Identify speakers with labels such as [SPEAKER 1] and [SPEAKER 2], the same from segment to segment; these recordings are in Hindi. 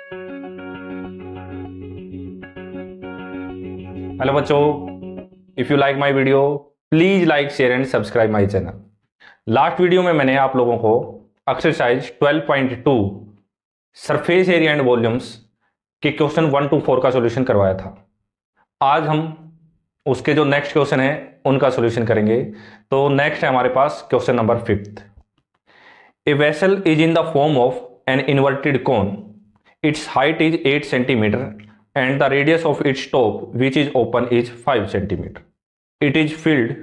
[SPEAKER 1] हेलो बच्चों, if you like my video please like share and subscribe my channel. Last video में मैंने आप लोगों को exercise 12.2 surface area and volumes के क्वेश्चन 1 to 4 का सॉल्यूशन करवाया था। आज हम उसके जो नेक्स्ट क्वेश्चन है उनका सॉल्यूशन करेंगे। तो नेक्स्ट है हमारे पास question number 5th। A vessel is in the form of an inverted cone, its height is 8 centimetre and the radius of its top which is open is 5 centimeter. It is filled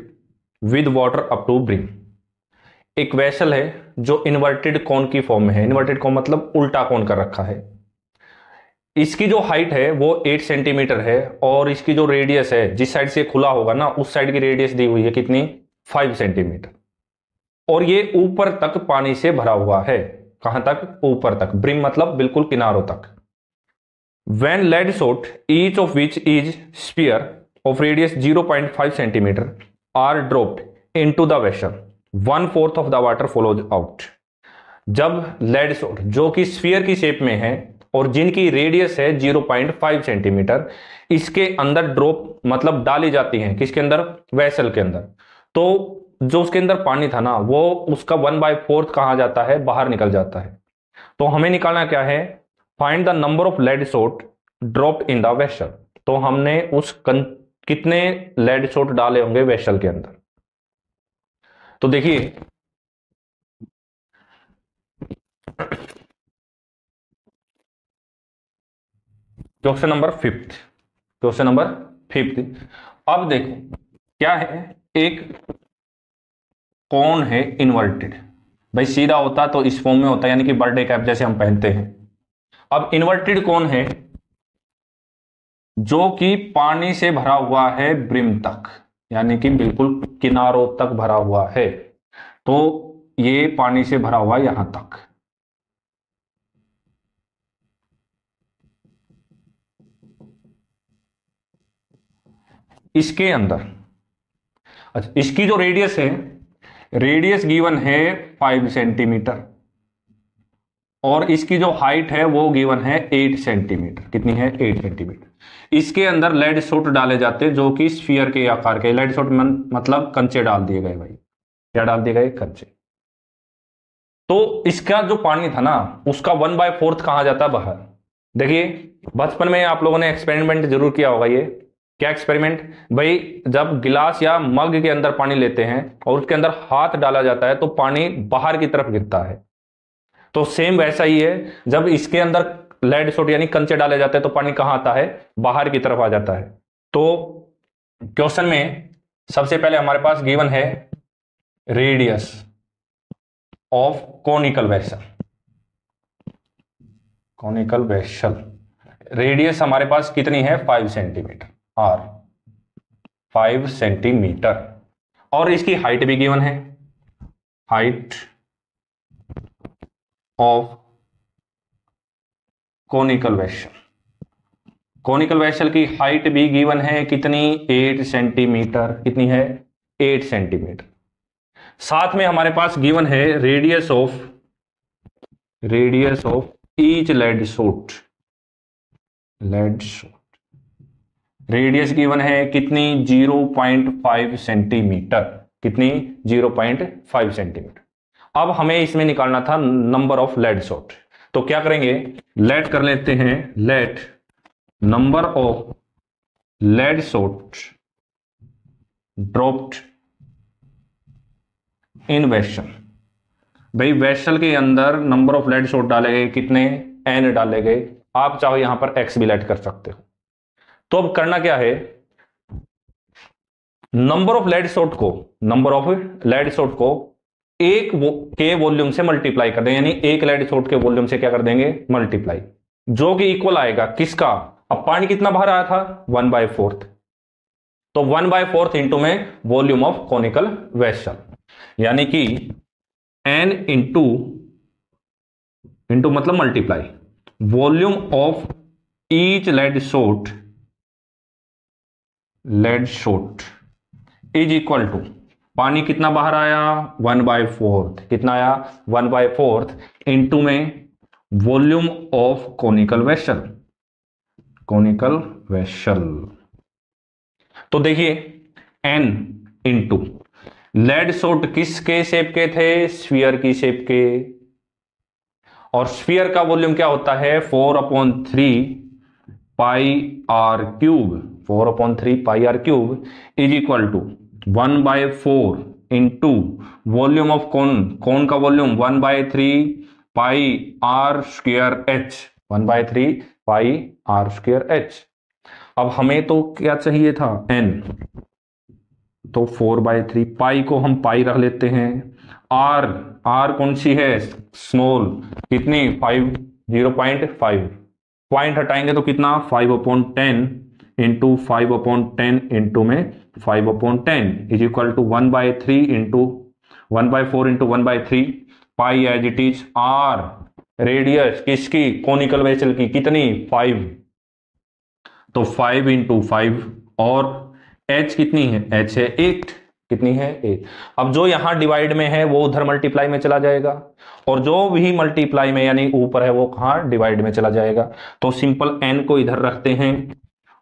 [SPEAKER 1] with water up to brim. एक वेसल है जो इन्वर्टेड कोन की फॉर्म में है। इन्वर्टेड कोन मतलब उल्टा कोन कर रखा है। इसकी जो हाइट है वो 8 सेंटीमीटर है और इसकी जो रेडियस है, जिस साइड से खुला होगा ना उस साइड की रेडियस दी हुई है कितनी, 5 सेंटीमीटर। और ये ऊपर तक पानी से भरा हुआ है। कहां तक? ऊपर तक। ब्रिम मतलब बिल्कुल किनारों तक। When lead shot, each of which is sphere of radius 0.5 centimeter, are dropped into the vessel, 1/4 of the water flows out. जब लेड शॉट जो कि स्फीयर की शेप में है और जिनकी रेडियस है 0.5 सेंटीमीटर, इसके अंदर ड्रॉप मतलब डाली जाती हैं। किसके अंदर? वेसल के अंदर। तो जो उसके अंदर पानी था ना वो उसका 1/4 कहा जाता है, बाहर निकल जाता है। तो हमें निकालना क्या है? Find the number of lead shot dropped in the vessel. तो हमने कितने लेड शॉट डाले होंगे वेसल के अंदर। तो देखिए question number 5th। Question number 5th। अब देखो क्या है, एक कोन है इन्वर्टेड। भाई सीधा होता तो इस फॉर्म में होता, यानी कि बर्थडे कैप जैसे हम पहनते हैं। अब इन्वर्टेड कोन है जो कि पानी से भरा हुआ है ब्रिम तक, यानी कि बिल्कुल किनारों तक भरा हुआ है। तो ये पानी से भरा हुआ यहां तक। इसके अंदर अच्छा, इसकी जो रेडियस है, रेडियस गिवन है 5 सेंटीमीटर और इसकी जो हाइट है वो गिवन है 8 सेंटीमीटर। कितनी है? 8 सेंटीमीटर। इसके अंदर लेड शॉट डाले जाते जो कि स्फीयर के आकार के। लेड शॉट मतलब कंचे डाल दिए गए। भाई क्या डाल दिए गए? कंचे। तो इसका जो पानी था ना उसका 1/4 कहा जाता बाहर। देखिए बचपन में आप लोगों ने एक्सपेरिमेंट जरूर किया होगा। ये क्या एक्सपेरिमेंट? भाई जब गिलास या मग के अंदर पानी लेते हैं और उसके अंदर हाथ डाला जाता है तो पानी बाहर की तरफ गिरता है। तो सेम वैसा ही है, जब इसके अंदर लेड शॉट यानी कंचे डाले जाते हैं तो पानी कहां आता है? बाहर की तरफ आ जाता है। तो क्वेश्चन में सबसे पहले हमारे पास गिवन है radius of conical vessel. Conical vessel radius हमारे पास कितनी है? 5 सेंटीमीटर और 5 सेंटीमीटर। और इसकी हाइट भी गिवन है। Height of conical vessel. Conical vessel की हाइट भी गिवन है कितनी? 8 सेंटीमीटर। कितनी है? 8 सेंटीमीटर। साथ में हमारे पास गिवन है radius of each lead shot. Lead shot radius given है कितनी? 0.5 सेंटीमीटर। कितनी? 0.5 सेंटीमीटर। अब हमें इसमें निकालना था नंबर ऑफ लेड शॉट। तो क्या करेंगे? लेट कर लेते हैं। Let number of lead shot dropped in vessel. भाई वेसल के अंदर नंबर ऑफ लेड शॉट डाले गए कितने? n डाले गए। आप चाहो यहां पर x भी लेट कर सकते हो। तो अब करना क्या है? नंबर ऑफ लेड शॉट को एक के वॉल्यूम से मल्टीप्लाई कर दें, यानी एक लेड शॉट के वॉल्यूम से क्या कर देंगे? मल्टीप्लाई, जो कि इक्वल आएगा किसका? अब पानी कितना बाहर आया था? 1/4। तो 1/4 इंटू में वॉल्यूम ऑफ कोनिकल वेसल, यानी कि n इंटू मतलब multiply volume of each lead shot is equal to पानी कितना बाहर आया? 1/4। कितना आया? 1/4 इंटू में volume of conical vessel, conical vessel. तो देखिए n इंटू लेड सोट किसके शेप के थे, स्फीयर की शेप के, और स्फीयर का वॉल्यूम क्या होता है 4/3 pi r cube, 4/3 pi r cube is equal to 1/4 into volume of कौन, कौन का volume 1/3 pi r square h, 1/3 pi r square h. अब हमें तो क्या चाहिए था n, तो 4/3 पाई को हम पाई रख लेते हैं, आर कौन सी है स्मॉल, कितनी 5, 0.5, पॉइंट हटाएंगे तो कितना 5/10 इंटू 5/10 इंटू में 5/10 is equal to 1/3 into 1/4 into 1/3 pi as it is r radius किसकी, कोनिकल वेसल की, कितनी 5, तो 5 इंटू 5 और h कितनी है, h है 8, कितनी है 8। अब जो यहां डिवाइड में है वो उधर मल्टीप्लाई में चला जाएगा, और जो भी मल्टीप्लाई में यानी ऊपर है वो कहां डिवाइड में चला जाएगा। तो सिंपल n को इधर रखते हैं,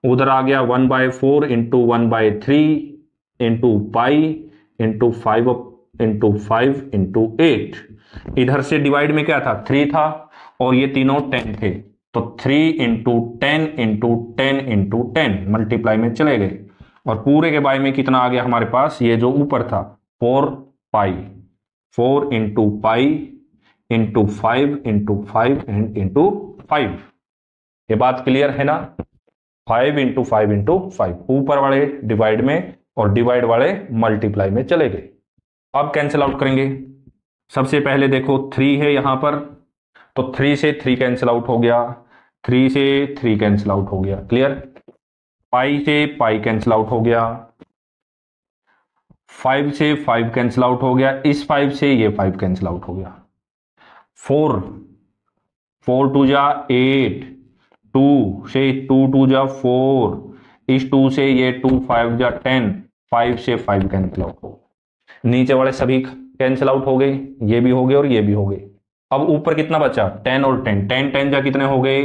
[SPEAKER 1] उधर आ गया 1/4 into 1/3 into pi into 5 into 5 into 8, इधर से डिवाइड में क्या था 3 था, और ये तीनों 10 थे, तो 3 इंटू 10 इंटू 10 इंटू 10 मल्टीप्लाई में चले गए, और पूरे के बाय में कितना आ गया हमारे पास, ये जो ऊपर था 4 पाई, 4 into pi into 5 into 5 and into 5। ये बात क्लियर है ना, 5 इंटू 5 इंटू 5, ऊपर वाले डिवाइड में और डिवाइड वाले मल्टीप्लाई में चले गए। अब कैंसिल आउट करेंगे, सबसे पहले देखो 3 है यहां पर, तो 3 से 3 कैंसिल आउट हो गया, 3 से 3 कैंसिल आउट हो गया, क्लियर। पाई से पाई कैंसिल आउट हो गया, 5 से 5 कैंसिल आउट हो गया, इस 5 से ये 5 कैंसिल आउट हो गया, 4 2 जा 8, 2 से 2 जा 4, इस 2 से ये 2 5 जा 10, 5 से 5 कैंसिल आउट हो गए, नीचे वाले सभी कैंसिल आउट हो गए, ये भी हो गए और ये भी हो गए। अब ऊपर कितना बचा 10 और 10, 10 10 जा कितने हो गए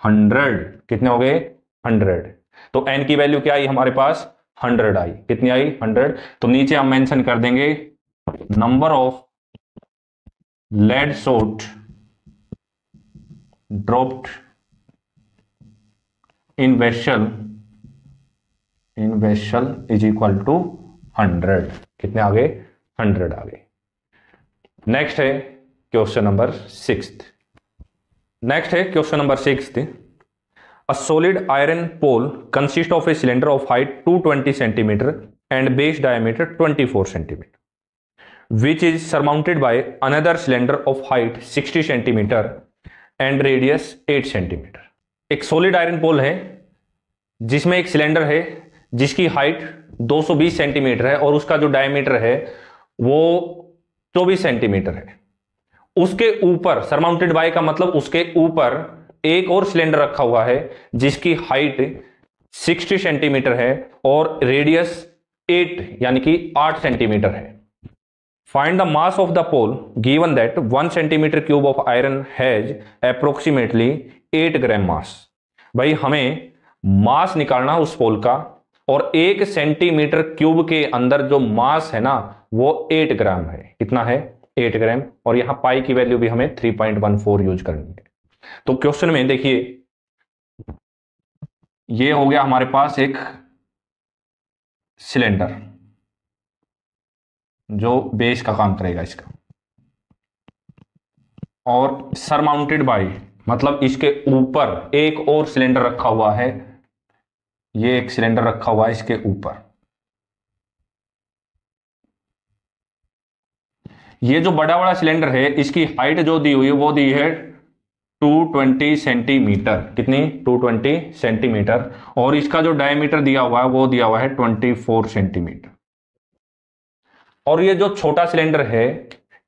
[SPEAKER 1] 100, कितने हो गए 100, तो n की वैल्यू क्या आई हमारे पास 100 आई, कितनी आई 100। तो नीचे हम मेंशन कर देंगे number of lead shot dropped in vessel is equal to 100, कितने आ गए 100 आ गए। नेक्स्ट है क्वेश्चन नंबर 6। नेक्स्ट है question number 6। A solid iron pole consists of a cylinder of height 220 centimeter and base diameter 24 centimeter, which is surmounted by another cylinder of height 60 centimeter and radius 8 centimeter। एक solid iron pole है जिसमें एक सिलेंडर है जिसकी हाइट 220 सेंटीमीटर है और उसका जो डायमीटर है वो 24 सेंटीमीटर है। उसके ऊपर सरमाउंटेड बाय का मतलब उसके ऊपर एक और सिलेंडर रखा हुआ है जिसकी हाइट 60 सेंटीमीटर है और रेडियस 8 यानी कि 8 सेंटीमीटर है। Find the mass of the pole given that 1 centimetre cube of iron has approximately 8 gram mass. भाई हमें मास निकालना उस पोल का, और 1 सेंटीमीटर क्यूब के अंदर जो मास है ना वो 8 ग्राम है, कितना है 8 ग्राम, और यहां पाई की वैल्यू भी हमें 3.14 यूज करनी है। तो क्वेश्चन में देखिए ये हो गया हमारे पास एक सिलेंडर जो बेस का काम करेगा इसका, और सरमाउंटेड बाय मतलब इसके ऊपर एक और सिलेंडर रखा हुआ है, ये एक सिलेंडर रखा हुआ है इसके ऊपर। ये जो बड़ा बड़ा सिलेंडर है इसकी हाइट जो दी हुई है वो दी है 220 सेंटीमीटर, कितनी 220 सेंटीमीटर, और इसका जो डायमीटर दिया हुआ है वो दिया हुआ है 24 सेंटीमीटर। और ये जो छोटा सिलेंडर है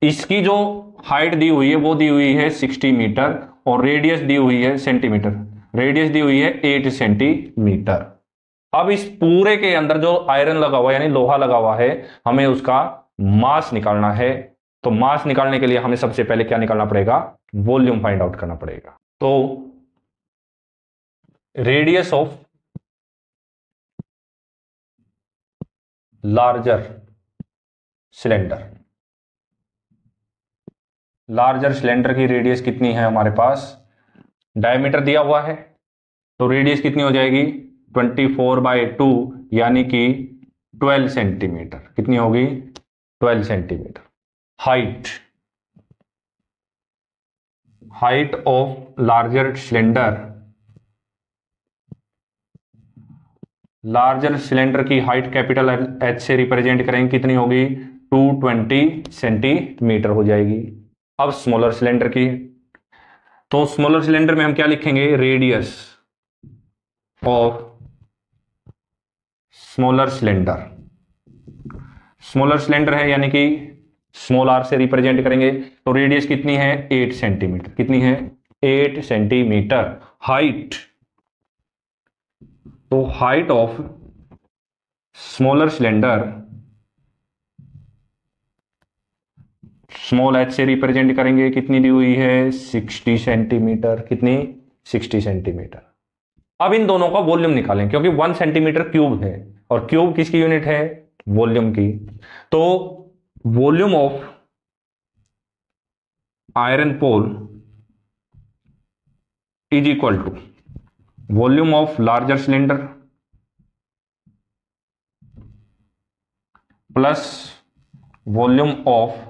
[SPEAKER 1] इसकी जो हाइट दी हुई है वो दी हुई है 60 मीटर, और रेडियस दी हुई है सेंटीमीटर, रेडियस दी हुई है 8 सेंटीमीटर। अब इस पूरे के अंदर जो आयरन लगा हुआ है यानी लोहा लगा हुआ है, हमें उसका मास निकालना है। तो मास निकालने के लिए हमें सबसे पहले क्या निकालना पड़ेगा, वॉल्यूम फाइंड आउट करना पड़ेगा। तो radius of larger cylinder, larger cylinder की रेडियस कितनी है हमारे पास, डायमीटर दिया हुआ है तो रेडियस कितनी हो जाएगी 24/2 यानी कि 12 सेंटीमीटर। कितनी होगी 12 centimetre. Height, height of larger cylinder, larger cylinder की हाइट कैपिटल एच से रिप्रेजेंट करेंगे, कितनी होगी 220 सेंटीमीटर हो जाएगी। अब स्मॉलर सिलेंडर की, तो स्मॉलर सिलेंडर में हम क्या लिखेंगे, radius of smaller cylinder, smaller cylinder है यानी कि स्मॉल आर से रिप्रेजेंट करेंगे तो रेडियस कितनी है 8 सेंटीमीटर। कितनी है 8 सेंटीमीटर। हाइट, तो height of smaller cylinder, small H से रिप्रेजेंट करेंगे, कितनी दी हुई है 60 सेंटीमीटर। कितनी 60 सेंटीमीटर। अब इन दोनों का वॉल्यूम निकालें क्योंकि 1 सेंटीमीटर क्यूब है और क्यूब किसकी यूनिट है, वॉल्यूम की। तो volume of iron pole is equal to volume of larger cylinder plus volume of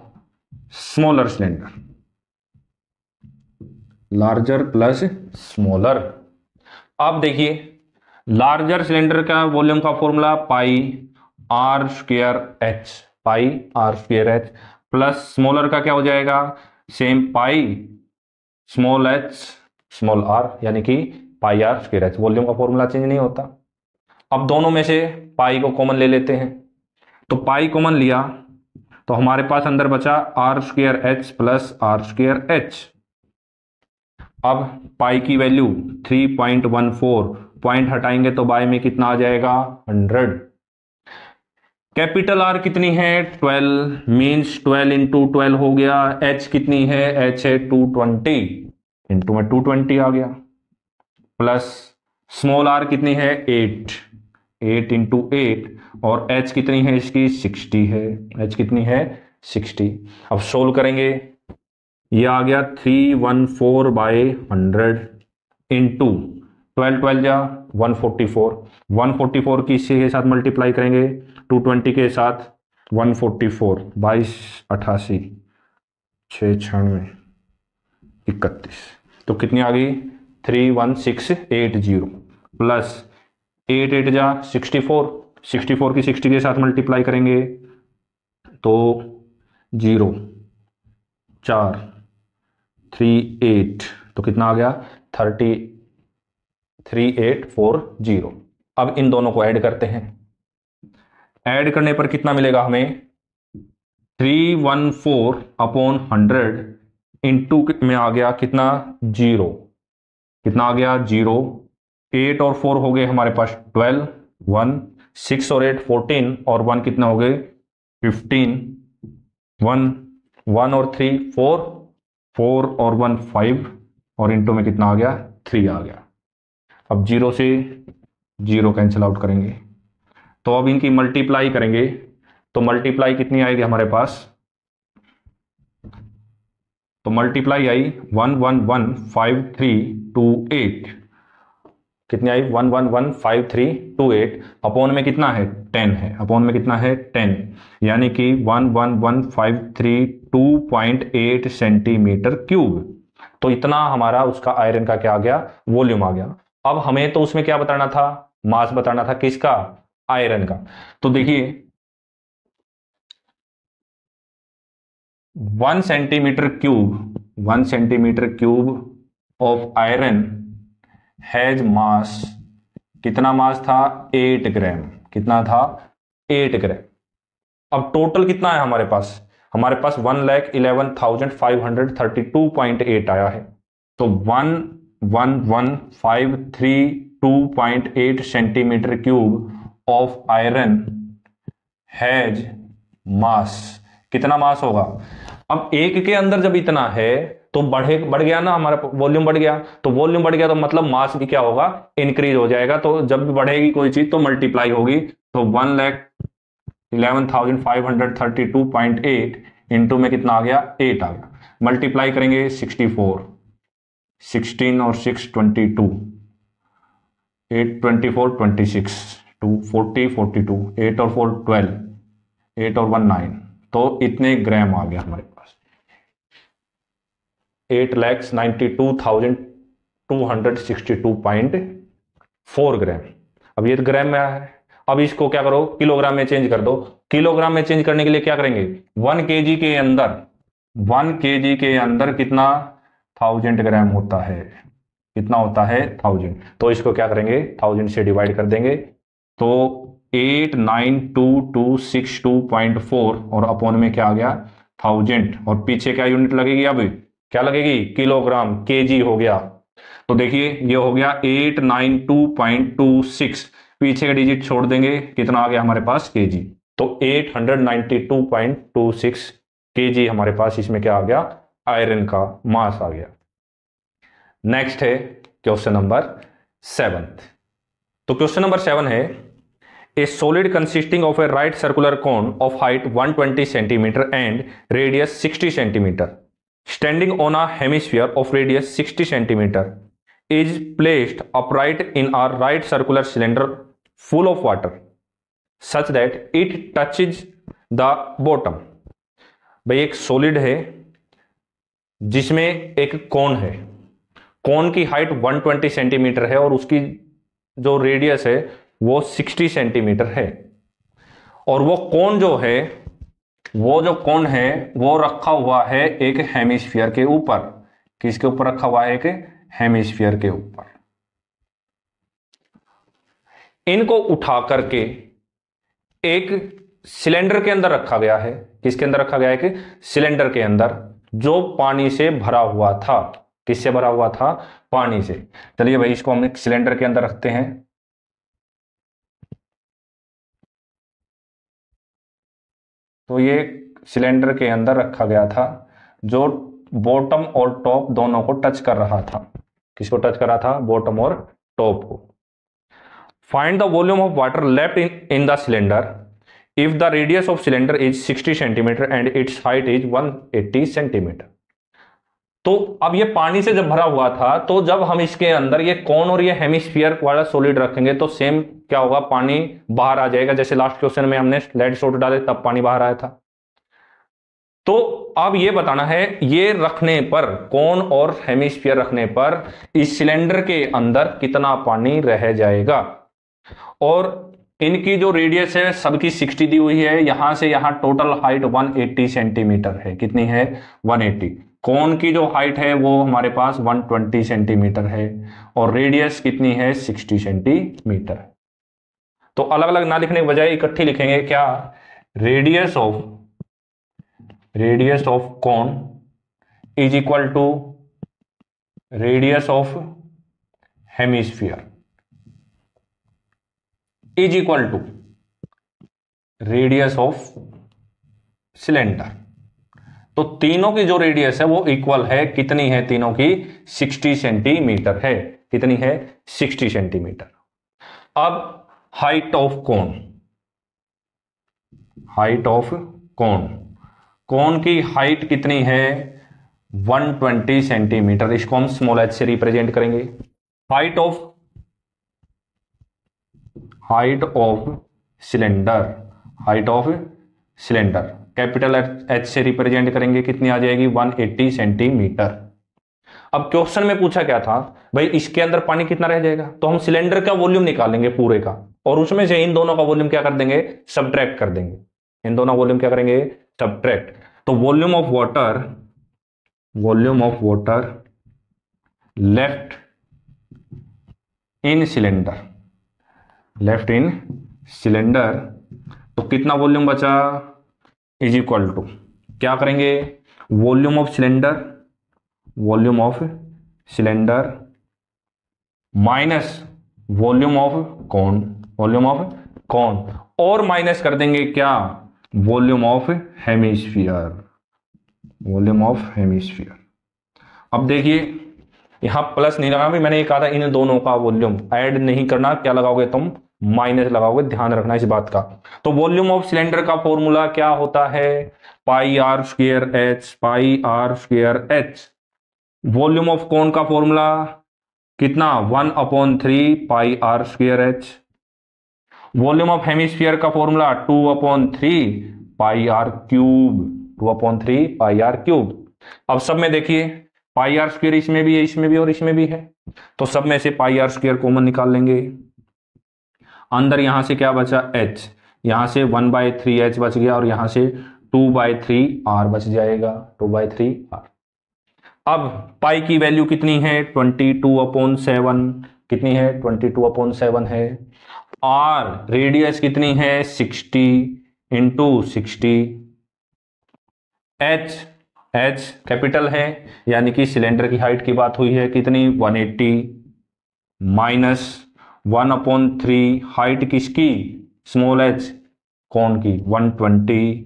[SPEAKER 1] smaller cylinder, larger plus smaller. अब देखिए लार्जर सिलेंडर का वॉल्यूम का formula pi r square h, pi r square h, plus smaller का क्या हो जाएगा, same pi small h small r यानी कि pi r square h. Volume का फॉर्मूला चेंज नहीं होता। अब दोनों में से पाई को कॉमन ले लेते हैं, तो पाई कॉमन लिया तो हमारे पास अंदर बचा r square h plus r square h. अब पाई की वैल्यू 3.14, पॉइंट हटाएंगे तो बाय में कितना आ जाएगा 100। कैपिटल आर कितनी है 12, मीन्स 12 इंटू 12 हो गया। एच कितनी है, एच है 220, इंटू में 220 आ गया, प्लस स्मॉल आर कितनी है 8, 8 इंटू 8, और एच कितनी है इसकी 60 है, एच कितनी है 60। अब सोल्व करेंगे, ये आ गया 314/100 इंटू 12 12 जा 144, 144 की इसी के साथ मल्टीप्लाई करेंगे 220 के साथ 144, 22 88 6 96 31, तो कितनी आ गई 31680 प्लस 8 8 जा 64, 64 की 60 के साथ मल्टीप्लाई करेंगे तो 0 4 3 8, तो कितना आ गया 3840। अब इन दोनों को ऐड करते हैं, ऐड करने पर कितना मिलेगा हमें 314/100 इंटू में आ गया कितना 0, कितना आ गया 0, 8 और 4 हो गए हमारे पास 12, 1 6 और 8 14 और 1 कितना हो गए 15, 1 1 और 3 4, 4 और 1 5 और इंटू में कितना आ गया 3 आ गया। अब 0 से 0 कैंसिल आउट करेंगे तो अब इनकी मल्टीप्लाई करेंगे तो मल्टीप्लाई कितनी आएगी हमारे पास, तो मल्टीप्लाई आई 1115328, कितनी आई 1115328, अपोन में कितना है 10 है, अपोन में कितना है 10, यानी कि 11153 सेंटीमीटर क्यूब। तो इतना हमारा उसका आयरन का क्या आ गया वॉल्यूम आ गया। अब हमें तो उसमें क्या बताना था, मास बताना था, किसका आयरन का। तो देखिए 1 centimetre cube of iron has मास, कितना मास था 8 ग्राम, कितना था 8 ग्राम। अब टोटल कितना है हमारे पास 1,11,532.8 आया है, तो 111,532.8 centimetre cube of iron has मास। कितना मास होगा, अब एक के अंदर जब इतना है तो बढ़ गया ना, हमारा वॉल्यूम बढ़ गया, तो वॉल्यूम बढ़ गया तो मतलब मास भी क्या होगा, इंक्रीज हो जाएगा। तो जब भी बढ़ेगी कोई चीज तो मल्टीप्लाई होगी, तो 1,11,532.8 इंटू में कितना आ गया, 8 आ गया। मल्टीप्लाई करेंगे 64, 16 और 6 22, 8 24 26, 2 40 42, 8 और 4 12, 8 और 1 9, तो इतने ग्राम आ गया हमारे पास, 8,92,262.4 ग्राम। अब ये तो ग्राम में आया है, अब इसको क्या करो, किलोग्राम में चेंज कर दो। किलोग्राम में चेंज करने के लिए क्या करेंगे, 1 केजी के अंदर, 1 केजी के अंदर कितना 1000 ग्राम होता है, कितना होता है 1000, तो इसको क्या करेंगे 1000 से डिवाइड कर देंगे, तो 892,262.4 और अपॉन में क्या आ गया 1000, और पीछे क्या यूनिट लगेगी, अब क्या लगेगी, किलोग्राम, केजी हो गया। तो देखिए ये हो गया 892.26, पीछे का डिजिट छोड़ देंगे, कितना आ गया हमारे पास केजी, तो 892.26 केजी हमारे पास इसमें क्या आ गया, आयरन का मास आ गया। नेक्स्ट है क्वेश्चन नंबर 7। तो क्वेश्चन नंबर 7 है, ए solid consisting of A right circular cone of height 120 centimetre and radius 60 centimetre standing on a hemisphere of radius 60 centimeter is placed upright in a right circular cylinder full of water such that it touches the bottom। भाई एक सॉलिड है जिसमें एक कोन है, कोन की हाइट 120 सेंटीमीटर है और उसकी जो रेडियस है वो 60 सेंटीमीटर है, और वो कोन जो है, वो जो कोन है वो रखा हुआ है एक हेमिस्फीयर के ऊपर। किसके ऊपर रखा हुआ है, एक हेमिस्फीयर के ऊपर। इनको उठा करके एक सिलेंडर के अंदर रखा गया है। किसके अंदर रखा गया है, कि सिलेंडर के अंदर, जो पानी से भरा हुआ था। किससे भरा हुआ था, पानी से। चलिए भाई इसको हम एक सिलेंडर के अंदर रखते हैं। तो ये सिलेंडर के अंदर रखा गया था जो बॉटम और टॉप दोनों को टच कर रहा था। किसको टच कर रहा था, बॉटम और टॉप को। Find the volume of water left in the cylinder if the radius of cylinder is 60 centimetre and it's height is 180 centimetre. तो अब ये पानी से जब भरा हुआ था, तो जब हम इसके अंदर ये कोन और ये हेमिस्फीयर वाला सॉलिड रखेंगे तो सेम क्या होगा, पानी बाहर आ जाएगा। जैसे लास्ट क्वेश्चन में हमने लेड सोल्ट डाले तब पानी बाहर आया था। तो अब ये बताना है, ये रखने पर, कोन और हेमिस्फीयर रखने पर इस सिलेंडर के अंदर कितना पानी रह जाएगा। और इनकी जो रेडियस है सबकी 60 दी हुई है, यहां से यहां टोटल हाइट 180 सेंटीमीटर है। कितनी है, 180। कोन की जो हाइट है वो हमारे पास 120 सेंटीमीटर है और रेडियस कितनी है, 60 सेंटीमीटर। तो अलग अलग ना लिखने के बजाय इकट्ठी लिखेंगे, क्या, radius of cone is equal to radius of hemisphere is equal to radius of cylinder. तो तीनों की जो रेडियस है वो इक्वल है, कितनी है तीनों की, 60 सेंटीमीटर है। कितनी है, 60 सेंटीमीटर। अब हाइट ऑफ कोन की हाइट कितनी है, 120 सेंटीमीटर। इसको हम स्मॉल h से रिप्रेजेंट करेंगे। Height of cylinder capital H से रिप्रेजेंट करेंगे, कितनी आ जाएगी, 180 सेंटीमीटर। अब क्वेश्चन में पूछा क्या था, भाई इसके अंदर पानी कितना रह जाएगा, तो हम सिलेंडर का वॉल्यूम निकालेंगे पूरे का, और उसमें से इन दोनों का वॉल्यूम क्या कर देंगे, सब्ट्रैक्ट कर देंगे। इन दोनों वॉल्यूम क्या करेंगे, सब्ट्रैक्ट। तो volume of water left in cylinder, तो कितना वॉल्यूम बचा, इज इक्वल टू, क्या करेंगे, volume of cylinder minus volume of कौन, और माइनस कर देंगे क्या, वॉल्यूम ऑफ हेमिस्फीयर। अब देखिए यहां प्लस नहीं लगा, मैंने ये कहा था इन दोनों का वॉल्यूम ऐड नहीं करना, क्या लगाओगे तुम, माइनस लगाओगे, ध्यान रखना इस बात का। तो वॉल्यूम ऑफ सिलेंडर का फॉर्मूला क्या होता है, pi r square h, pi r square h. Volume of cone का फॉर्मूला कितना, 1/3 pi r square h. Volume of hemisphere का formula 2/3 pi r cube, 2/3 pi r cube. अब सब में देखिए पाई आर स्क्वायर इसमें भी है, इसमें भी और इसमें भी है, तो सब में से पाई आर स्क्वायर कॉमन निकाल लेंगे। अंदर यहां से क्या बचा, h, यहां से 1/3 h बच गया और यहां से 2/3 r बच जाएगा, 2/3 r। अब पाई की वैल्यू कितनी है, 22/7, कितनी है, 22/7 है। r रेडियस कितनी है, 60 × 60। h कैपिटल है, यानी कि सिलेंडर की हाइट की बात हुई है, कितनी, 180 माइनस 1/3 हाइट किसकी, स्मॉल h, कोण की, 120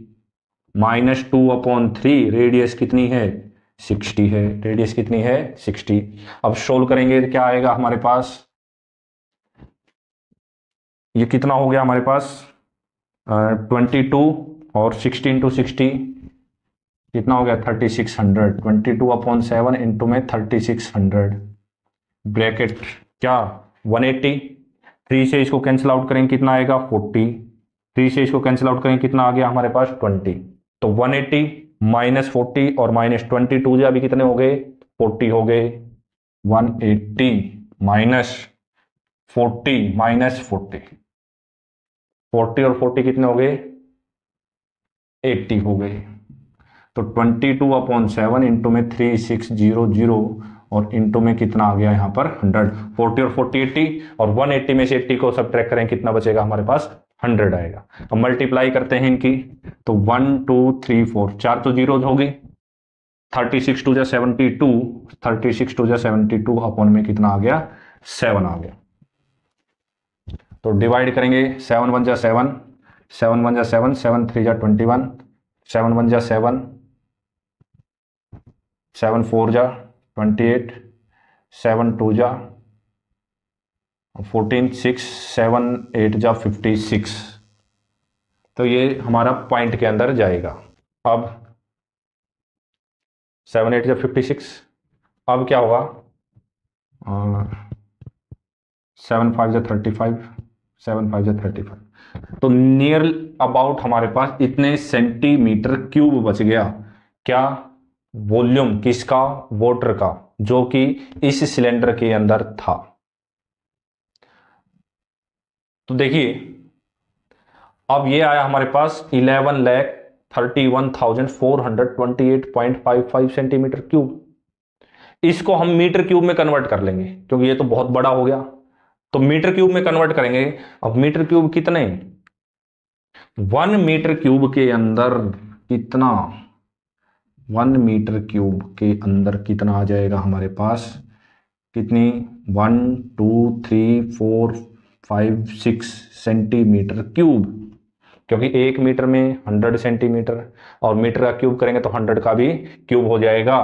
[SPEAKER 1] माइनस 2/3 रेडियस कितनी है, 60 है, रेडियस कितनी है, 60। अब सोल्व करेंगे तो क्या आएगा हमारे पास, ये कितना हो गया हमारे पास, 22 और 16 × 60 कितना हो गया, 3600। 22/7 इंटू में 3600 ब्रैकेट क्या, 180। 3 से इसको कैंसिल आउट करेंगे कितना आएगा, 40। 3 से इसको कैंसिल आउट करेंगे कितना आ गया हमारे पास, 20। तो 180 माइनस 40 और माइनस 22 जो अभी कितने हो गए, 40 हो गए। 180 माइनस 40 माइनस 40, 40 और 40 कितने हो गए, 80 हो गए। तो 22/7 इंटू में 3600 और इंटू में कितना आ गया यहाँ पर 100। 40 और 40 80 और 180 में से 80 को सब्ट्रैक्ट करें कितना बचेगा हमारे पास, 100 आएगा। अब मल्टीप्लाई करते हैं इनकी, तो 1 2 3 4, 4 तो जीरो होगी, 36 2 72, 36 2 72 अपॉन में कितना आ गया, 7 आ गया। तो डिवाइड करेंगे, 7 1 जा 7, 7 1 जा 7, 7 3 जा 21, 7 1 जा 7, 7 4 जा 28, 7 2 जा 14, 6 7 8 जा 56। तो ये हमारा पॉइंट के अंदर जाएगा। अब 7 8 जा 56, अब क्या होगा, 7 5 जा 35, 7 5 जा 35। तो नियर अबाउट हमारे पास इतने सेंटीमीटर क्यूब बच गया, क्या, वॉल्यूम किसका, वाटर का, जो कि इस सिलेंडर के अंदर था। तो देखिए अब ये आया हमारे पास 11,31,428.55 सेंटीमीटर क्यूब। इसको हम मीटर क्यूब में कन्वर्ट कर लेंगे क्योंकि ये तो बहुत बड़ा हो गया, तो मीटर क्यूब में कन्वर्ट करेंगे। अब मीटर क्यूब कितने, 1 मीटर क्यूब के अंदर कितना, 1 मीटर क्यूब के अंदर कितना आ जाएगा हमारे पास, कितनी, 1 2 3 4 5 6 सेंटीमीटर क्यूब, क्योंकि 1 मीटर में 100 सेंटीमीटर और मीटर का क्यूब करेंगे तो 100 का भी क्यूब हो जाएगा,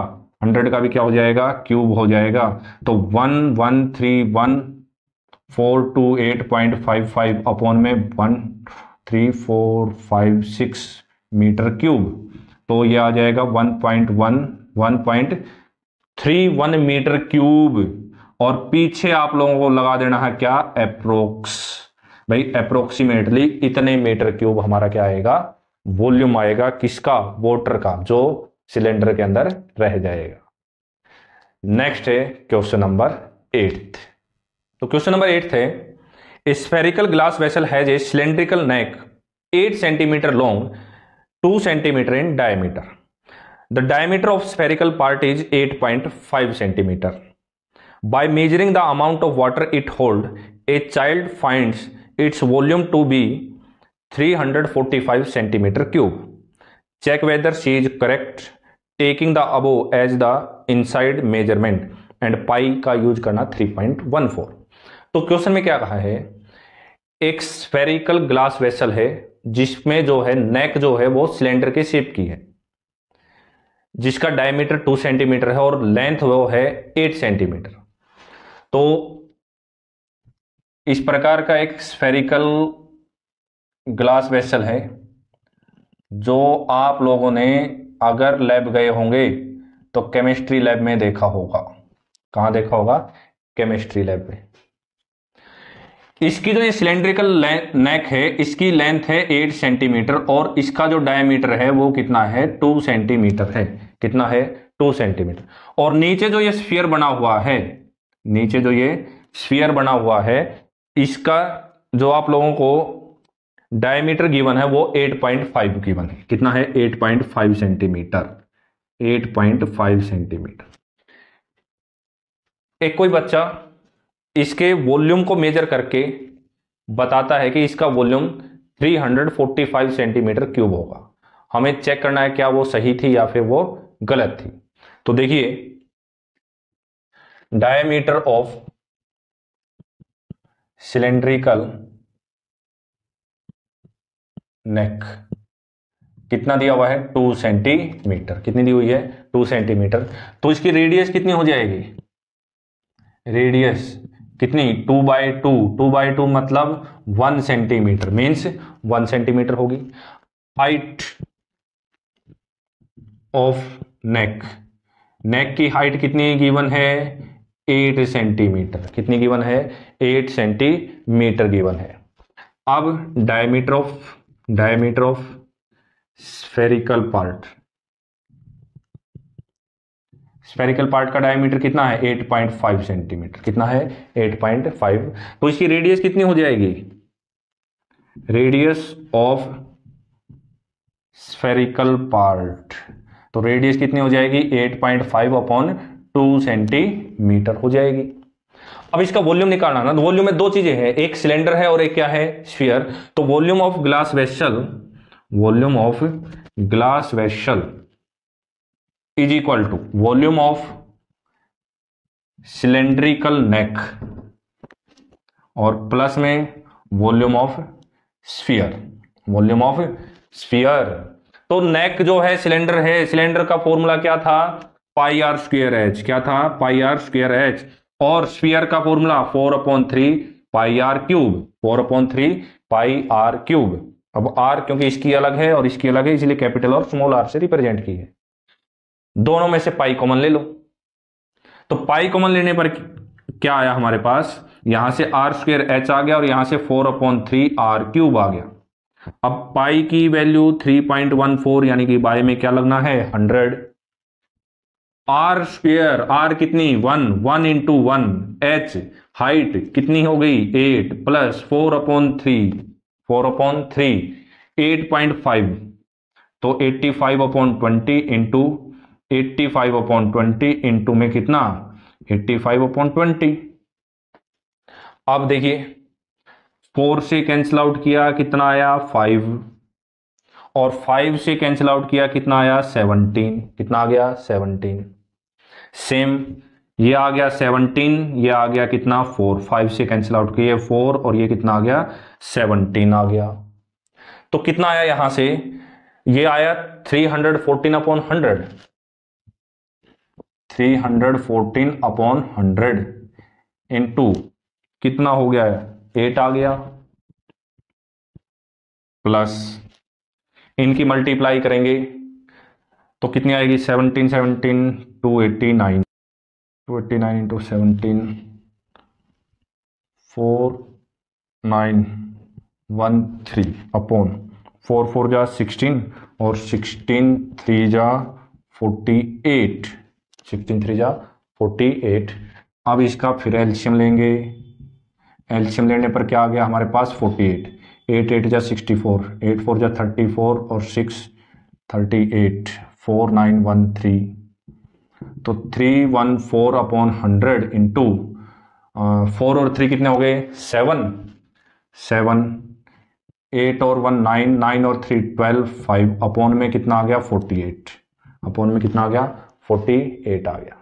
[SPEAKER 1] 100 का भी क्या हो जाएगा, क्यूब हो जाएगा। तो 1131428.55 अपॉन में 13456 मीटर क्यूब, तो ये आ जाएगा 1.31 मीटर क्यूब। और पीछे आप लोगों को लगा देना है क्या, अप्रोक्स, भाई अप्रोक्सीमेटली इतने मीटर क्यूब हमारा क्या आएगा, वॉल्यूम आएगा किसका, वाटर का, जो सिलेंडर के अंदर रह जाएगा। नेक्स्ट है क्वेश्चन नंबर 8। तो क्वेश्चन नंबर 8 है, spherical glass vessel has a cylindrical neck 8 centimetre long, 2 centimetre in diameter. The diameter of spherical part is 8.5 centimeter. By measuring the amount of water it holds, a child finds its volume to be 345 centimeter cube. Check whether she is correct, taking the above as the inside measurement and pi का यूज करना 3.14। तो क्वेश्चन में क्या कहा है, एक स्फेरिकल ग्लास वेसल है जिसमें जो है नेक जो है वो सिलेंडर के शेप की है। जिसका डायमीटर 2 सेंटीमीटर है और लेंथ वो है 8 सेंटीमीटर। तो इस प्रकार का एक स्फेरिकल ग्लास वेसल है जो आप लोगों ने अगर लैब गए होंगे तो केमिस्ट्री लैब में देखा होगा। कहां देखा होगा? केमिस्ट्री लैब में। इसकी जो ये सिलेंड्रिकल नेक है, इसकी लेंथ है 8 सेंटीमीटर और इसका जो डायमीटर है वो कितना है? 2 सेंटीमीटर है। कितना है? 2 सेंटीमीटर। और नीचे जो ये स्फीयर बना हुआ है, नीचे जो ये स्फीयर बना हुआ है, इसका जो आप लोगों को डायमीटर गिवन है वो 8.5 गिवन है। कितना है? 8.5 सेंटीमीटर। 8.5 सेंटीमीटर। एक कोई बच्चा इसके वॉल्यूम को मेजर करके बताता है कि इसका वॉल्यूम 345 सेंटीमीटर क्यूब होगा। हमें चेक करना है क्या वो सही थी या फिर वो गलत थी। तो देखिए, डायमीटर ऑफ सिलेंड्रिकल नेक कितना दिया हुआ है? 2 सेंटीमीटर। कितनी दी हुई है? 2 सेंटीमीटर। तो इसकी रेडियस कितनी हो जाएगी? रेडियस कितनी? 2/2। 2/2 मतलब 1 सेंटीमीटर, मीन्स 1 सेंटीमीटर होगी। हाइट ऑफ नेक, नेक की हाइट कितनी गिवन है? 8 सेंटीमीटर। कितनी गिवन है? 8 सेंटीमीटर गिवन है। अब diameter of spherical part, spherical part का डायमीटर कितना है? 8.5 सेंटीमीटर। कितना है? 8.5। तो इसकी रेडियस कितनी हो जाएगी? रेडियस ऑफ स्फेरिकल पार्ट, तो रेडियस कितनी हो जाएगी? 8.5/2 सेंटीमीटर हो जाएगी। अब इसका वॉल्यूम निकालना ना, तो वॉल्यूम में दो चीजें हैं, एक सिलेंडर है और एक क्या है? स्फीयर। तो volume of glass vessel is equal to volume of cylindrical neck और प्लस में वॉल्यूम ऑफ स्फीयर। तो नेक जो है सिलेंडर है, सिलेंडर का फॉर्मूला क्या था? πr²h। क्या था? πr²h। और स्फीयर का फॉर्मूला 4/3 πr³। 4/3 πr³। अब r क्योंकि इसकी अलग है और इसकी अलग है, इसलिए कैपिटल और स्मॉल r से रिप्रेजेंट की है। दोनों में से पाई कॉमन ले लो। तो पाई कॉमन लेने पर क्या आया हमारे पास? यहां से r²h आ गया और यहां से 4/3 r³ आ गया। अब पाई की वैल्यू 3.14 यानी कि बाय में क्या लगना है? 100। r², r कितनी? 1 into 1, h हाइट कितनी हो गई? 8 प्लस 4/3 8.5, तो 85/20 इंटू 85/20 इंटू में कितना? 85/20। अब देखिए 4 से कैंसिल आउट किया, कितना आया? 5। और 5 से कैंसिल आउट किया, कितना आया? 17। कितना आ गया? 17। सेम ये आ गया 17, ये आ गया कितना? 4। 5 से कैंसिल आउट किया 4 और ये कितना आ गया? 17 आ गया। तो कितना आया यहां से? ये आया 314/100। 314/100 इंटू कितना हो गया? 8 आ गया, प्लस इनकी मल्टीप्लाई करेंगे तो कितनी आएगी? 17 289 इंटू 17 4913 अपॉन 4 जा 16 और 16 3 जा 48। 16 3 जा 48। अब इसका फिर एलसीएम लेंगे। एलसीएम लेने पर क्या आ गया हमारे पास? 48। 8 8 जा 64, 8 4 जा 34 और 6 38, 4913। तो 314/100 इंटू 4 और 3 कितने हो गए? 7। 8 और 1 9, 9 और 3 12, 5 अपॉन में कितना आ गया? 48। अपॉन में कितना आ गया? 48 आ गया।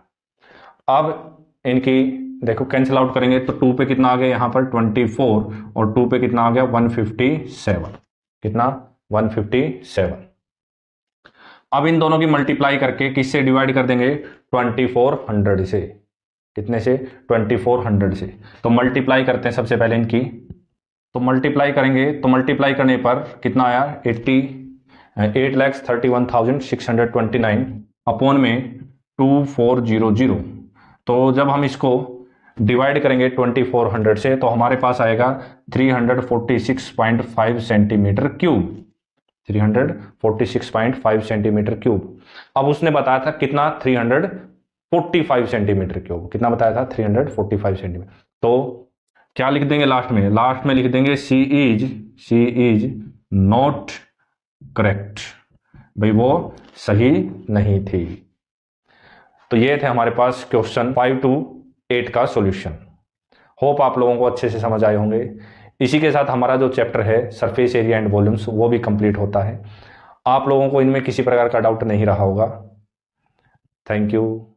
[SPEAKER 1] अब इनकी देखो कैंसिल आउट करेंगे तो 2 पे कितना आ गया यहाँ पर? 24 और 2 पे कितना आ गया? 157। कितना? 157। अब इन दोनों की मल्टीप्लाई करके किससे डिवाइड कर देंगे, 2400 से। कितने से, 2400 से। तो मल्टीप्लाई करते हैं सबसे पहले इनकी, तो मल्टीप्लाई करेंगे, तो मल्टीप्लाई करने पर कितना आया, 8,31,629 अपॉन में 2400। तो जब हम इसको डिवाइड करेंगे 2400 से तो हमारे पास आएगा 346.5 सेंटीमीटर क्यूब, 346.5 सेंटीमीटर क्यूब। अब उसने बताया था कितना, 345 सेंटीमीटर क्यूब। कितना बताया था, 345 सेंटीमीटर। तो क्या लिख देंगे लास्ट में, लास्ट में लिख देंगे सी इज नॉट करेक्ट, भाई वो सही नहीं थी। तो ये थे हमारे पास क्वेश्चन 5 to 8 का सॉल्यूशन। होप आप लोगों को अच्छे से समझ आए होंगे। इसी के साथ हमारा जो चैप्टर है सरफेस एरिया एंड वॉल्यूम्स वो भी कंप्लीट होता है। आप लोगों को इनमें किसी प्रकार का डाउट नहीं रहा होगा। Thank you.